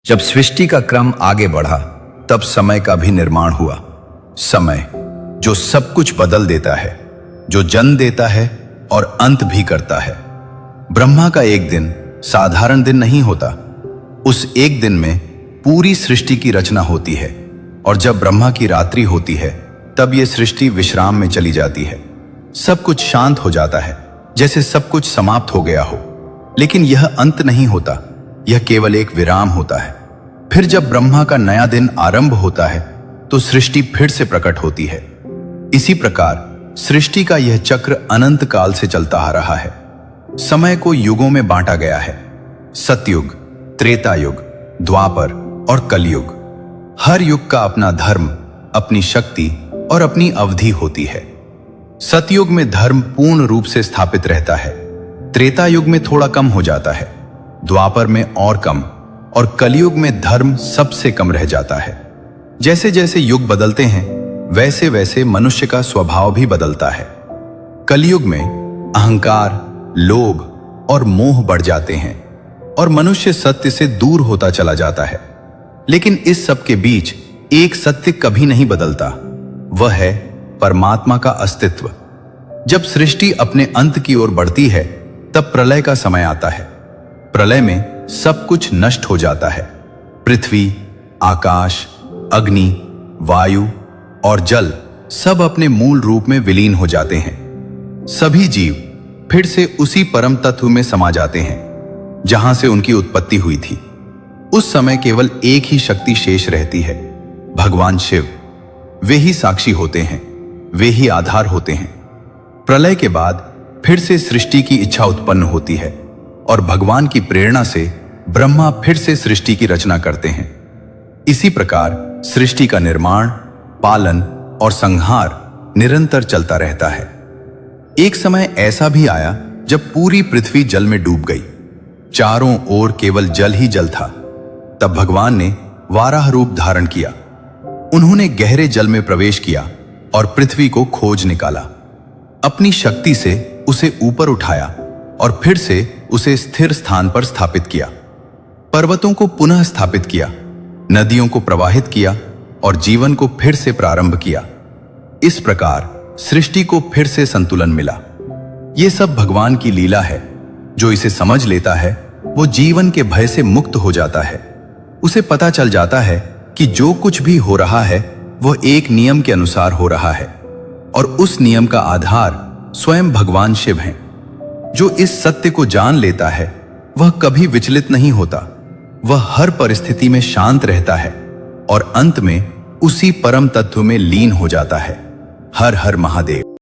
जब सृष्टि का क्रम आगे बढ़ा तब समय का भी निर्माण हुआ। समय जो सब कुछ बदल देता है, जो जन्म देता है और अंत भी करता है। ब्रह्मा का एक दिन साधारण दिन नहीं होता। उस एक दिन में पूरी सृष्टि की रचना होती है और जब ब्रह्मा की रात्रि होती है तब यह सृष्टि विश्राम में चली जाती है। सब कुछ शांत हो जाता है, जैसे सब कुछ समाप्त हो गया हो। लेकिन यह अंत नहीं होता, यह केवल एक विराम होता है। फिर जब ब्रह्मा का नया दिन आरंभ होता है तो सृष्टि फिर से प्रकट होती है। इसी प्रकार सृष्टि का यह चक्र अनंत काल से चलता आ रहा है। समय को युगों में बांटा गया है, सतयुग, त्रेता युग, द्वापर और कलयुग। हर युग का अपना धर्म, अपनी शक्ति और अपनी अवधि होती है। सतयुग में धर्म पूर्ण रूप से स्थापित रहता है, त्रेता युग में थोड़ा कम हो जाता है, द्वापर में और कम, और कलयुग में धर्म सबसे कम रह जाता है। जैसे जैसे युग बदलते हैं वैसे वैसे मनुष्य का स्वभाव भी बदलता है। कलयुग में अहंकार, लोभ और मोह बढ़ जाते हैं और मनुष्य सत्य से दूर होता चला जाता है। लेकिन इस सब के बीच एक सत्य कभी नहीं बदलता, वह है परमात्मा का अस्तित्व। जब सृष्टि अपने अंत की ओर बढ़ती है तब प्रलय का समय आता है। प्रलय में सब कुछ नष्ट हो जाता है। पृथ्वी, आकाश, अग्नि, वायु और जल सब अपने मूल रूप में विलीन हो जाते हैं। सभी जीव फिर से उसी परम तत्व में समा जाते हैं जहां से उनकी उत्पत्ति हुई थी। उस समय केवल एक ही शक्ति शेष रहती है, भगवान शिव। वे ही साक्षी होते हैं, वे ही आधार होते हैं। प्रलय के बाद फिर से सृष्टि की इच्छा उत्पन्न होती है और भगवान की प्रेरणा से ब्रह्मा फिर से सृष्टि की रचना करते हैं। इसी प्रकार सृष्टि का निर्माण, पालन और संहार निरंतर चलता रहता है। एक समय ऐसा भी आया जब पूरी पृथ्वी जल में डूब गई। चारों ओर केवल जल ही जल था। तब भगवान ने वाराह रूप धारण किया। उन्होंने गहरे जल में प्रवेश किया और पृथ्वी को खोज निकाला। अपनी शक्ति से उसे ऊपर उठाया और फिर से उसे स्थिर स्थान पर स्थापित किया। पर्वतों को पुनः स्थापित किया, नदियों को प्रवाहित किया और जीवन को फिर से प्रारंभ किया। इस प्रकार सृष्टि को फिर से संतुलन मिला। यह सब भगवान की लीला है। जो इसे समझ लेता है वो जीवन के भय से मुक्त हो जाता है। उसे पता चल जाता है कि जो कुछ भी हो रहा है वह एक नियम के अनुसार हो रहा है और उस नियम का आधार स्वयं भगवान शिव हैं। जो इस सत्य को जान लेता है वह कभी विचलित नहीं होता। वह हर परिस्थिति में शांत रहता है और अंत में उसी परम तत्व में लीन हो जाता है। हर हर महादेव।